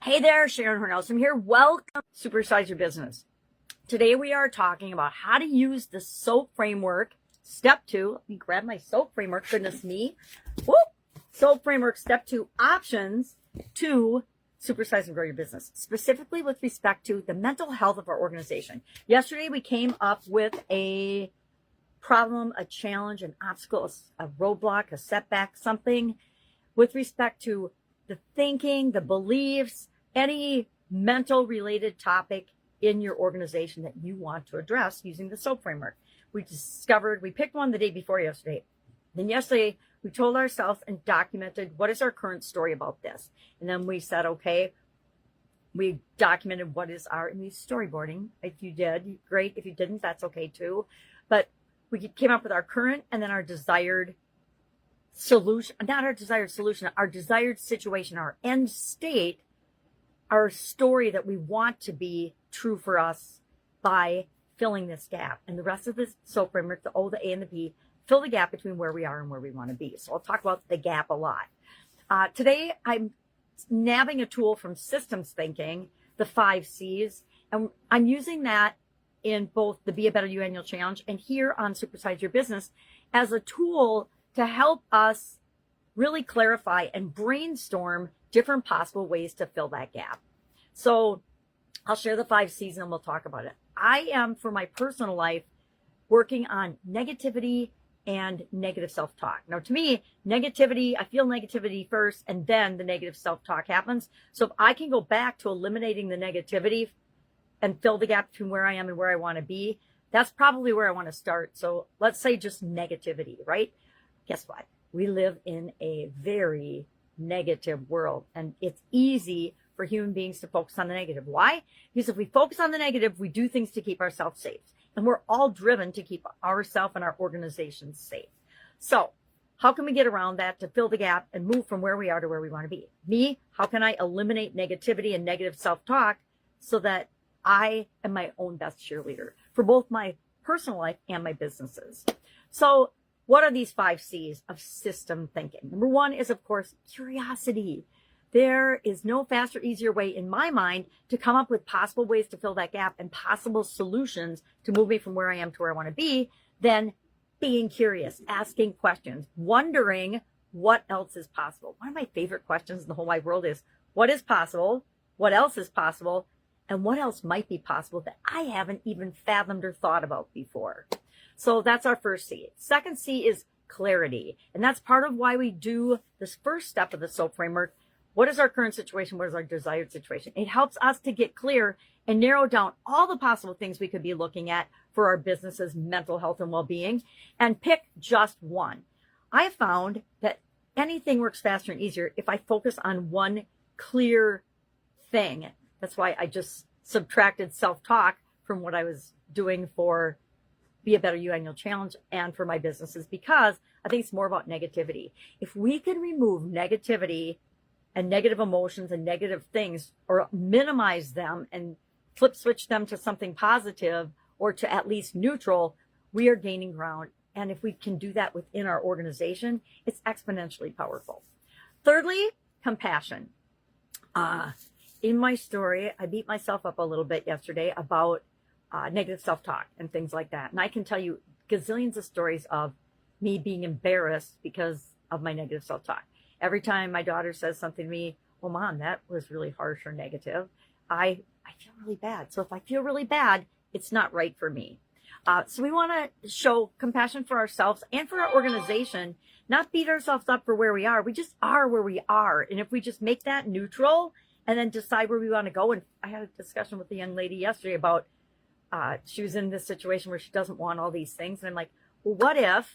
Hey there, Sharon Horne-Ellstrom here. Welcome to Supersize Your Business. Today we are talking about how to use the SOAP framework. Step 2, let me grab my SOAP framework, goodness me. Whoop! SOAP framework, step 2, options to supersize and grow your business, specifically with respect to the mental health of our organization. Yesterday we came up with a problem, a challenge, an obstacle, a roadblock, a setback, something with respect to the thinking, the beliefs, any mental related topic in your organization that you want to address using the SOAP framework. We picked one the day before yesterday. Then yesterday, we told ourselves and documented what is our current story about this. And then we said, okay, we documented what is our storyboarding. If you did, great. If you didn't, that's okay too. But we came up with our current and then our desired solution, not our desired solution, our desired situation, our end state, our story that we want to be true for us by filling this gap. And the rest of this SOAP framework, the O, the A, and the B, fill the gap between where we are and where we want to be. So I'll talk about the gap a lot. Today, I'm nabbing a tool from systems thinking, the 5 C's, and I'm using that in both the Be a Better You Annual Challenge and here on Supersize Your Business as a tool to help us really clarify and brainstorm different possible ways to fill that gap. So I'll share the 5 C's and we'll talk about it. I am, for my personal life, working on negativity and negative self-talk. Now, to me, negativity, I feel negativity first and then the negative self-talk happens. So if I can go back to eliminating the negativity and fill the gap between where I am and where I want to be, that's probably where I want to start. So let's say just negativity, right? Guess what? We live in a very negative world, and it's easy for human beings to focus on the negative. Why? Because if we focus on the negative, we do things to keep ourselves safe, and we're all driven to keep ourselves and our organizations safe. So how can we get around that to fill the gap and move from where we are to where we want to be? Me, how can I eliminate negativity and negative self-talk so that I am my own best cheerleader for both my personal life and my businesses? So what are these 5 C's of system thinking? Number 1 is, of course, curiosity. There is no faster, easier way in my mind to come up with possible ways to fill that gap and possible solutions to move me from where I am to where I want to be than being curious, asking questions, wondering what else is possible. One of my favorite questions in the whole wide world is, what is possible? What else is possible? And what else might be possible that I haven't even fathomed or thought about before? So that's our first C. Second C is clarity. And that's part of why we do this first step of the SOAP framework. What is our current situation? What is our desired situation? It helps us to get clear and narrow down all the possible things we could be looking at for our business's mental health and well-being and pick just one. I have found that anything works faster and easier if I focus on one clear thing. That's why I just subtracted self-talk from what I was doing for Be a Better You Annual Challenge and for my businesses, because I think it's more about negativity. If we can remove negativity and negative emotions and negative things, or minimize them and flip switch them to something positive or to at least neutral, we are gaining ground. And if we can do that within our organization, it's exponentially powerful. Thirdly, compassion. In my story, I beat myself up a little bit yesterday about negative self-talk and things like that. And I can tell you gazillions of stories of me being embarrassed because of my negative self-talk. Every time my daughter says something to me, well, Mom, that was really harsh or negative, I feel really bad. So if I feel really bad, it's not right for me. So we want to show compassion for ourselves and for our organization, not beat ourselves up for where we are. We just are where we are. And if we just make that neutral and then decide where we want to go. And I had a discussion with a young lady yesterday about she was in this situation where she doesn't want all these things. And I'm like, well, what if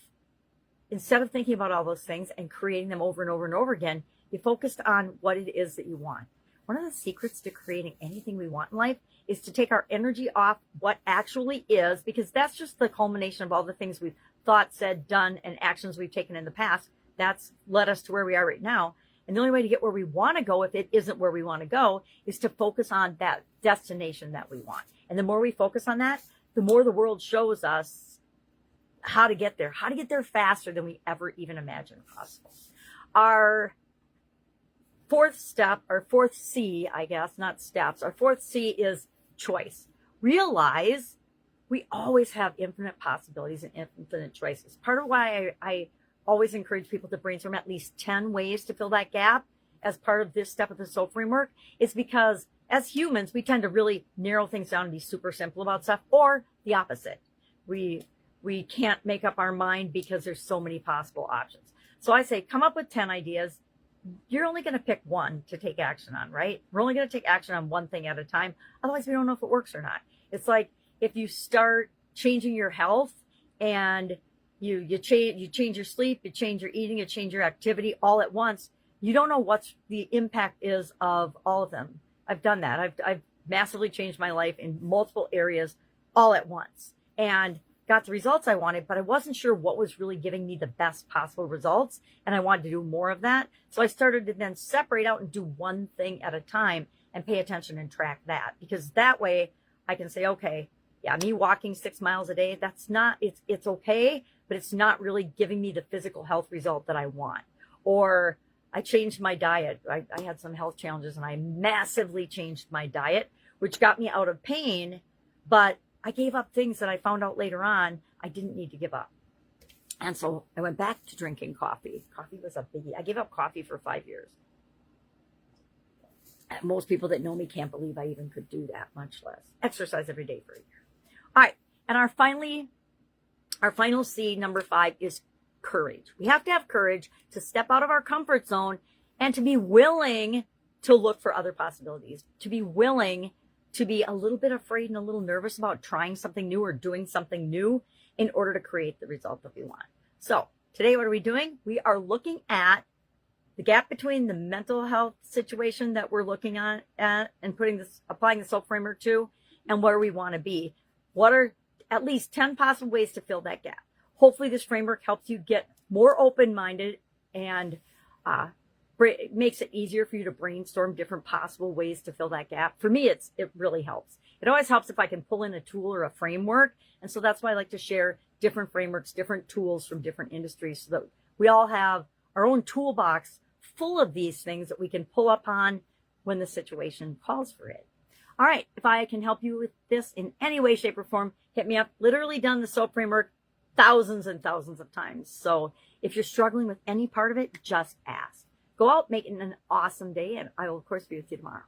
instead of thinking about all those things and creating them over and over and over again, you focused on what it is that you want? One of the secrets to creating anything we want in life is to take our energy off what actually is, because that's just the culmination of all the things we've thought, said, done, and actions we've taken in the past. That's led us to where we are right now. And the only way to get where we want to go, if it isn't where we want to go, is to focus on that destination that we want. And the more we focus on that, the more the world shows us how to get there, faster than we ever even imagined possible. Our fourth step, or fourth C, I guess, not steps. Our fourth C is choice. Realize we always have infinite possibilities and infinite choices. Part of why I always encourage people to brainstorm at least 10 ways to fill that gap as part of this step of the SOAP framework is because as humans, we tend to really narrow things down and be super simple about stuff, or the opposite. We can't make up our mind because there's so many possible options. So I say, come up with 10 ideas. You're only going to pick one to take action on, right? We're only going to take action on one thing at a time. Otherwise, we don't know if it works or not. It's like if you start changing your health and you change your sleep, you change your eating, you change your activity all at once, you don't know what the impact is of all of them. I've done that. I've massively changed my life in multiple areas all at once and got the results I wanted, but I wasn't sure what was really giving me the best possible results. And I wanted to do more of that. So I started to then separate out and do one thing at a time and pay attention and track that, because that way I can say, okay, yeah, me walking 6 miles a day, that's not, it's okay, but it's not really giving me the physical health result that I want. Or I changed my diet. I had some health challenges and I massively changed my diet, which got me out of pain, but I gave up things that I found out later on I didn't need to give up. And so I went back to drinking coffee. Coffee was a biggie. I gave up coffee for 5 years. Most people that know me can't believe I even could do that, much less exercise every day for a year. All right. And our final C, number 5, is courage. We have to have courage to step out of our comfort zone and to be willing to look for other possibilities, to be willing to be a little bit afraid and a little nervous about trying something new or doing something new in order to create the result that we want. So today, what are we doing? We are looking at the gap between the mental health situation that we're looking at and applying the SOAP framework to, and where we want to be. What are at least 10 possible ways to fill that gap? Hopefully this framework helps you get more open-minded and it makes it easier for you to brainstorm different possible ways to fill that gap. For me, it really helps. It always helps if I can pull in a tool or a framework. And so that's why I like to share different frameworks, different tools from different industries, so that we all have our own toolbox full of these things that we can pull upon when the situation calls for it. All right. If I can help you with this in any way, shape, or form, hit me up. Literally done the SOAP framework thousands and thousands of times. So if you're struggling with any part of it, just ask. Go out, make it an awesome day, and I will, of course, be with you tomorrow.